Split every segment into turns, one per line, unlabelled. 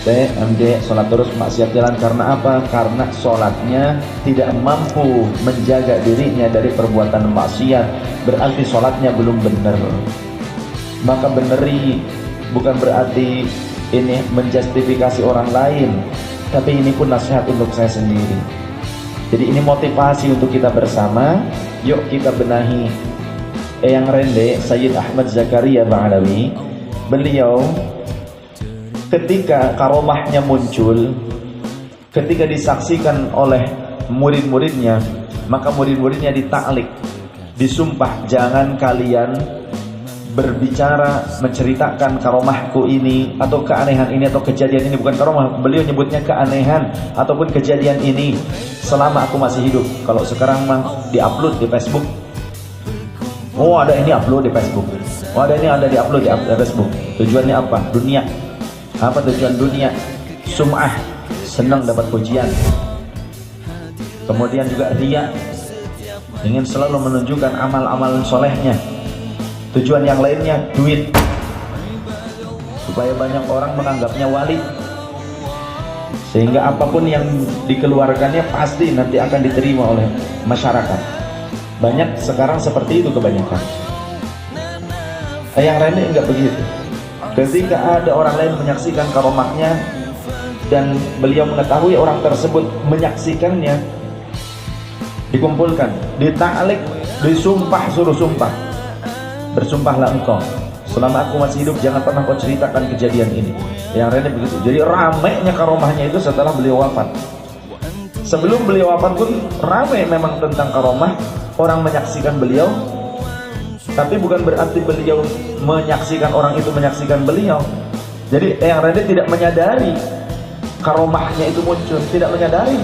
MD sholat terus maksiat jalan. Karena apa? Karena sholatnya tidak mampu menjaga dirinya dari perbuatan maksiat, berarti sholatnya belum benar. Maka beneri bukan berarti ini menjustifikasi orang lain, tapi ini pun nasihat untuk saya sendiri. Jadi ini motivasi untuk kita bersama. Yuk kita benahi. Eyang Rende Sayyid Ahmad Zakaria Ba'alawi, beliau ketika karomahnya muncul, ketika disaksikan oleh murid-muridnya, maka murid-muridnya ditaklik, disumpah, jangan kalian berbicara menceritakan karomahku ini atau keanehan ini atau kejadian ini. Bukan karomah, beliau nyebutnya keanehan ataupun kejadian ini selama aku masih hidup. Kalau sekarang mah diupload di Facebook. Oh ada ini upload di Facebook. Oh ada ini ada diupload di Facebook. Tujuannya apa? Dunia. Apa tujuan dunia? Sum'ah, senang dapat pujian. Kemudian juga riya, ingin selalu menunjukkan amal-amal solehnya. Tujuan yang lainnya duit, supaya banyak orang menganggapnya wali, sehingga apapun yang dikeluarkannya pasti nanti akan diterima oleh masyarakat. Banyak sekarang seperti itu kebanyakan. Yang lainnya enggak begitu. Ketika ada orang lain menyaksikan karomahnya dan beliau mengetahui orang tersebut menyaksikannya, dikumpulkan, ditaklik, disumpah, suruh sumpah. Bersumpahlah engkau, selama aku masih hidup jangan pernah kau ceritakan kejadian ini. Yang lainnya begitu. Jadi ramainya karomahnya itu setelah beliau wafat. Sebelum beliau wafat pun ramai memang tentang karomah, orang menyaksikan beliau. Tapi bukan berarti beliau menyaksikan orang itu menyaksikan beliau. Jadi yang Rende tidak menyadari karomahnya itu muncul, tidak menyadari.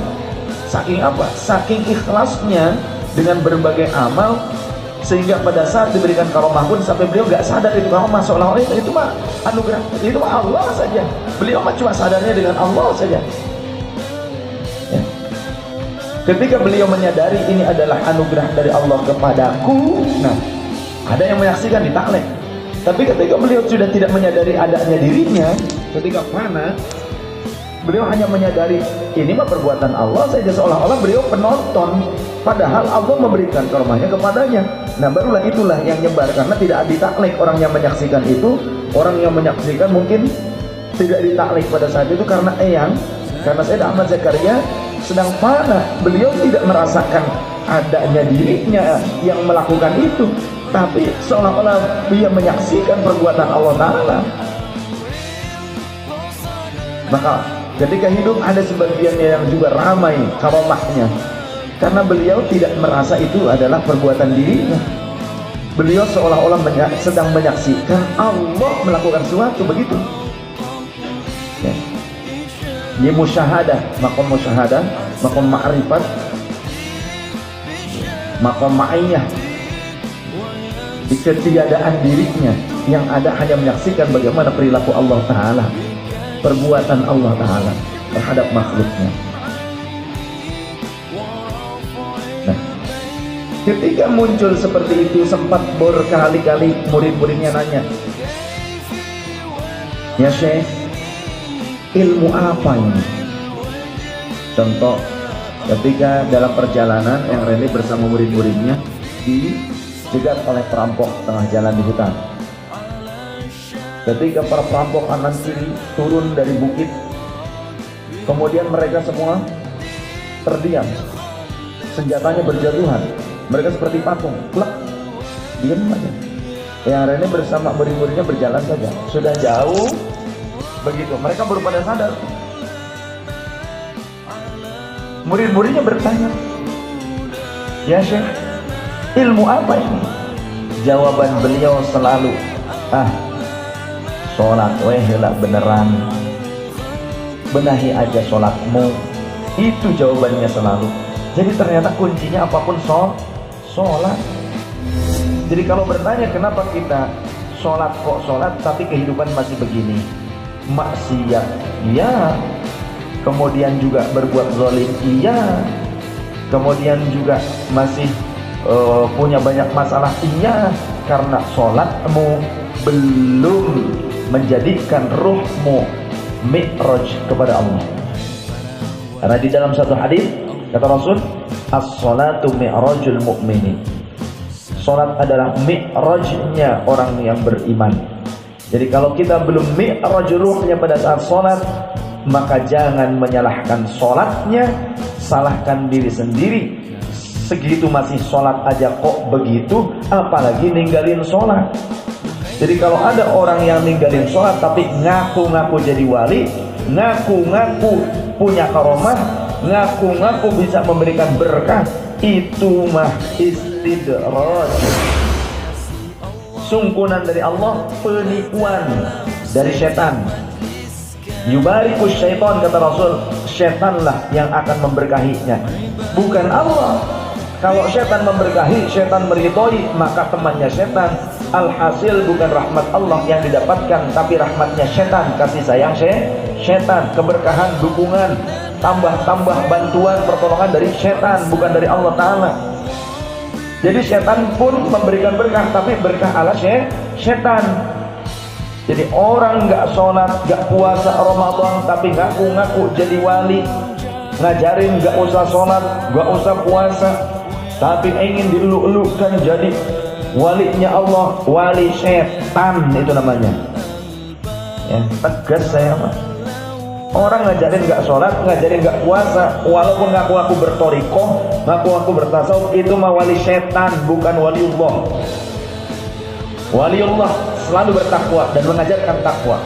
Saking apa? Saking ikhlasnya dengan berbagai amal, sehingga pada saat diberikan karomah pun sampai beliau gak sadar itu karomah, seolah-olah itu mah anugerah, itu mah Allah saja. Beliau mah cuma sadarnya dengan Allah saja. Ya. Ketika beliau menyadari ini adalah anugerah dari Allah kepadaku, nah ada yang menyaksikan ditaklek. Tapi ketika beliau sudah tidak menyadari adanya dirinya, ketika fana, beliau hanya menyadari ini mah perbuatan Allah saja, seolah-olah beliau penonton, padahal Allah memberikan karomahnya kepadanya. Nah barulah itulah yang nyebar, karena tidak ditaklek orang yang menyaksikan itu. Orang yang menyaksikan mungkin tidak ditaklek pada saat itu karena karena Sayyid Ahmad Zakaria sedang fana, beliau tidak merasakan adanya dirinya yang melakukan itu, tapi seolah-olah dia menyaksikan perbuatan Allah Ta'ala. Maka ketika hidup ada sebagiannya yang juga ramai karomahnya, karena beliau tidak merasa itu adalah perbuatan dirinya. Beliau seolah-olah sedang menyaksikan Allah melakukan sesuatu, begitu. Ya. Ini musyahadah, makom ma'rifat, makom ma'iyah. Di ketiadaan dirinya, yang ada hanya menyaksikan bagaimana perilaku Allah Ta'ala, perbuatan Allah Ta'ala terhadap makhluknya. Nah, ketika muncul seperti itu, sempat berkali-kali murid-muridnya nanya, ya Syekh, ilmu apa ini? Contoh, ketika dalam perjalanan yang Rene bersama murid-muridnya dijegat oleh perampok tengah jalan di hutan. Ketika para perampok kanan kiri turun dari bukit, kemudian mereka semua terdiam, senjatanya berjatuhan, mereka seperti patung, klek, diam aja. Yang Rene bersama murid-muridnya berjalan saja. Sudah jauh begitu, mereka baru pada sadar. Murid-muridnya bertanya, ya Syekh, ilmu apa ini? Jawaban beliau selalu, sholat weh lah beneran, benahi aja sholatmu. Itu jawabannya selalu. Jadi ternyata kuncinya apapun sholat. Jadi kalau bertanya kenapa kita sholat kok sholat tapi kehidupan masih begini, maksiat iya, kemudian juga berbuat zalim iya, kemudian juga masih punya banyak masalah iya, karena sholatmu belum menjadikan ruhmu mi'raj kepada Allah. Karena di dalam satu hadis kata Rasul, as-salatu mi'rajul mu'minin. Salat adalah mi'rajnya orang yang beriman. Jadi kalau kita belum mi'raj ruhnya pada saat salat, maka jangan menyalahkan salatnya, salahkan diri sendiri. Segitu masih salat aja kok begitu, apalagi ninggalin salat. Jadi kalau ada orang yang ninggalin salat tapi ngaku-ngaku jadi wali, ngaku-ngaku punya karomah, ngaku-ngaku bisa memberikan berkah, itu mah istidraj, sungkunan dari Allah, penipuan dari setan. Yubarikus syaitan, kata Rasul, setanlah yang akan memberkahinya, bukan Allah. Kalau setan memberkahi, setan meridhoi, maka temannya setan. Alhasil bukan rahmat Allah yang didapatkan, tapi rahmatnya setan, kasih sayang setan, keberkahan, dukungan, tambah bantuan, pertolongan dari setan, bukan dari Allah Ta'ala. Jadi setan pun memberikan berkah, tapi berkah ala setan. Jadi orang gak sholat, gak puasa Ramadan, tapi ngaku-ngaku jadi wali, ngajarin gak usah sholat, gak usah puasa, tapi ingin diluk-lukkan jadi walinya Allah, wali setan itu namanya. Ya, tegas saya mah. Orang ngajarin gak sholat, ngajarin gak puasa, walaupun ngaku-ngaku bertorikoh, ngaku-ngaku bertasawuf, itu mah wali setan, bukan waliullah. Waliullah selalu bertakwa dan mengajarkan takwa,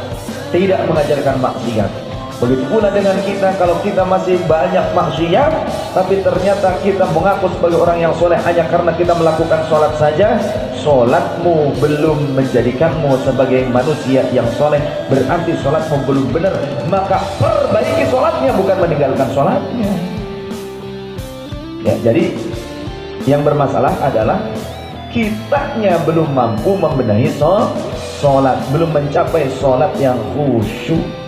tidak mengajarkan maksiat. Begitu pula dengan kita, kalau kita masih banyak maksiat, tapi ternyata kita mengaku sebagai orang yang soleh hanya karena kita melakukan sholat saja, sholatmu belum menjadikanmu sebagai manusia yang soleh, berarti sholatmu belum benar. Maka perbaiki sholatnya, bukan meninggalkan sholatnya. Ya, jadi yang bermasalah adalah kitanya belum mampu membenahi sholat, belum mencapai sholat yang khusyuk.